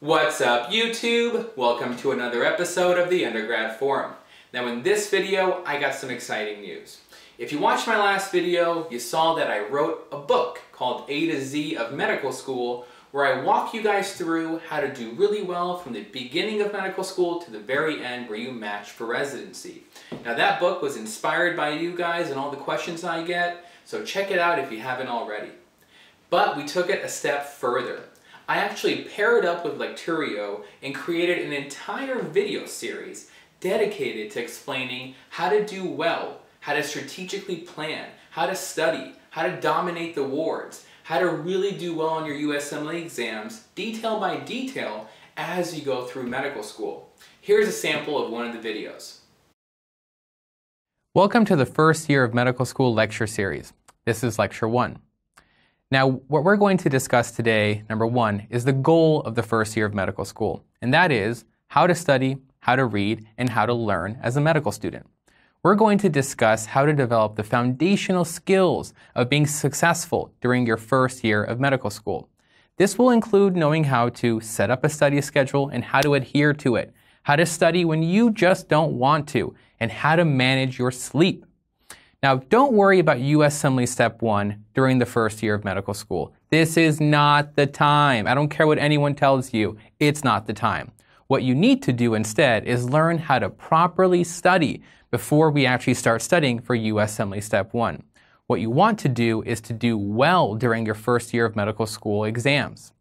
What's up, YouTube? Welcome to another episode of the Undergrad Forum. Now in this video, I got some exciting news. If you watched my last video, you saw that I wrote a book called A to Z of Medical School, where I walk you guys through how to do really well from the beginning of medical school to the very end where you match for residency. Now that book was inspired by you guys and all the questions I get, so check it out if you haven't already. But we took it a step further. I actually paired up with Lecturio and created an entire video series dedicated to explaining how to do well, how to strategically plan, how to study, how to dominate the wards, how to really do well on your USMLE exams, detail by detail, as you go through medical school. Here's a sample of one of the videos. Welcome to the first year of medical school lecture series. This is lecture 1. Now, what we're going to discuss today, number 1, is the goal of the first year of medical school, and that is how to study, how to read, and how to learn as a medical student. We're going to discuss how to develop the foundational skills of being successful during your first year of medical school. This will include knowing how to set up a study schedule and how to adhere to it, how to study when you just don't want to, and how to manage your sleep. Now, don't worry about USMLE Step 1 during the first year of medical school. This is not the time. I don't care what anyone tells you. It's not the time. What you need to do instead is learn how to properly study before we actually start studying for USMLE Step 1. What you want to do is to do well during your first year of medical school exams.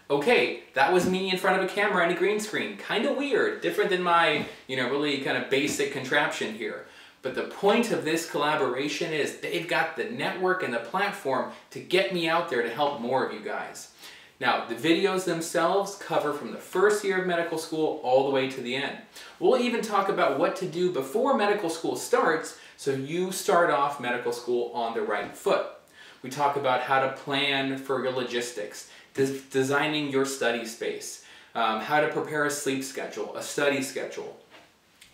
Okay, that was me in front of a camera and a green screen. Kind of weird, different than my, really kind of basic contraption here. But the point of this collaboration is they've got the network and the platform to get me out there to help more of you guys. Now, the videos themselves cover from the first year of medical school all the way to the end. We'll even talk about what to do before medical school starts so you start off medical school on the right foot. We talk about how to plan for your logistics, designing your study space, how to prepare a sleep schedule, a study schedule,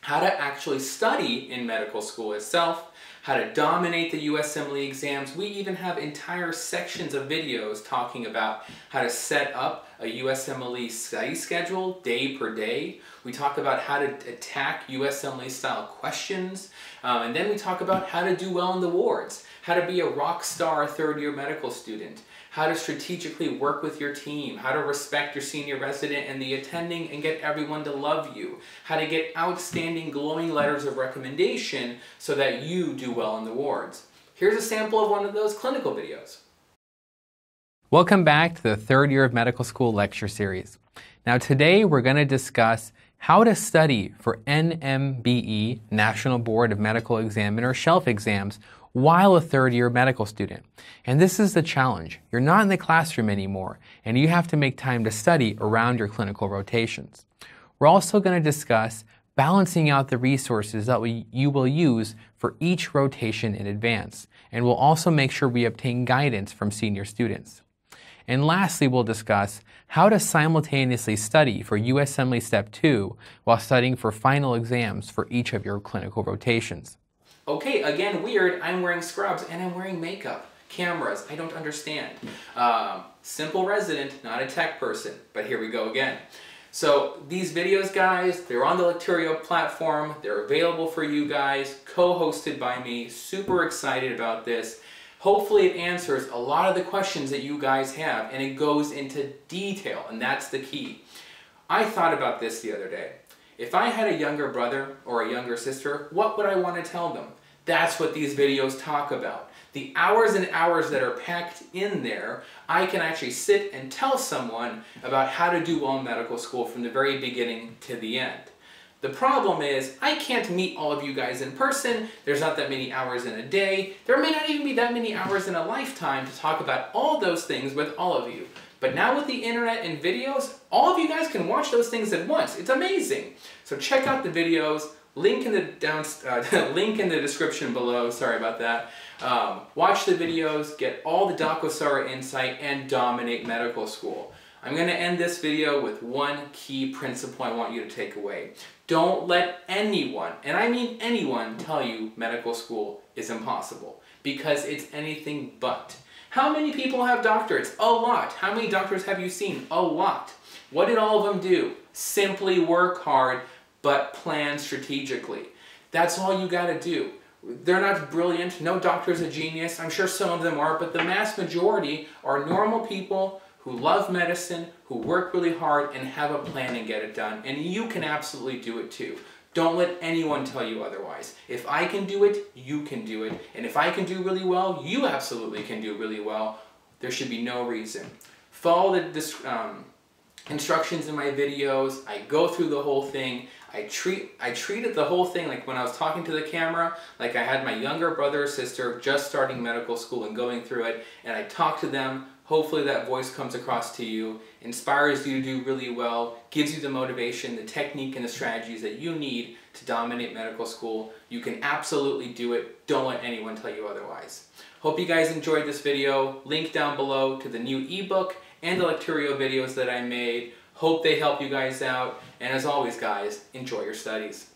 how to actually study in medical school itself, how to dominate the USMLE exams. We even have entire sections of videos talking about how to set up a USMLE study schedule day per day. We talk about how to attack USMLE style questions. And then we talk about how to do well in the wards, how to be a rock star third year medical student, how to strategically work with your team, how to respect your senior resident and the attending and get everyone to love you, how to get outstanding glowing letters of recommendation so that you do well in the wards. Here's a sample of one of those clinical videos. Welcome back to the third year of medical school lecture series. Now today we're going to discuss how to study for NMBE, National Board of Medical Examiner shelf exams, while a third year medical student. And this is the challenge. You're not in the classroom anymore, and you have to make time to study around your clinical rotations. We're also going to discuss balancing out the resources that you will use for each rotation in advance, and we'll also make sure we obtain guidance from senior students. And lastly, we'll discuss how to simultaneously study for USMLE Step 2 while studying for final exams for each of your clinical rotations. Okay, again, weird, I'm wearing scrubs and I'm wearing makeup. Cameras, I don't understand. Simple resident, not a tech person, but here we go again. So these videos, guys, they're on the Lecturio platform. They're available for you guys, co-hosted by me. Super excited about this. Hopefully it answers a lot of the questions that you guys have, and it goes into detail, and that's the key. I thought about this the other day. If I had a younger brother or a younger sister, what would I want to tell them? That's what these videos talk about. The hours and hours that are packed in there, I can actually sit and tell someone about how to do well in medical school from the very beginning to the end. The problem is, I can't meet all of you guys in person. There's not that many hours in a day. There may not even be that many hours in a lifetime to talk about all those things with all of you. But now with the internet and videos, all of you guys can watch those things at once. It's amazing. So check out the videos. Link in the description below. Sorry about that. Watch the videos, get all the DocOssareh insight, and dominate medical school. I'm going to end this video with one key principle I want you to take away. Don't let anyone, and I mean anyone, tell you medical school is impossible, because it's anything but. How many people have doctorates? A lot. How many doctors have you seen? A lot. What did all of them do? Simply work hard, but plan strategically. That's all you gotta do. They're not brilliant, no doctor's a genius, I'm sure some of them are, but the mass majority are normal people who love medicine, who work really hard and have a plan and get it done. And you can absolutely do it too. Don't let anyone tell you otherwise. If I can do it, you can do it. And if I can do really well, you absolutely can do really well. There should be no reason. Follow the instructions in my videos. I go through the whole thing. I treated the whole thing like when I was talking to the camera, like I had my younger brother or sister just starting medical school and going through it, and I talked to them. Hopefully that voice comes across to you, inspires you to do really well, gives you the motivation, the technique, and the strategies that you need to dominate medical school. You can absolutely do it. Don't let anyone tell you otherwise. Hope you guys enjoyed this video. Link down below to the new ebook and the Lecturio videos that I made. Hope they help you guys out. And as always, guys, enjoy your studies.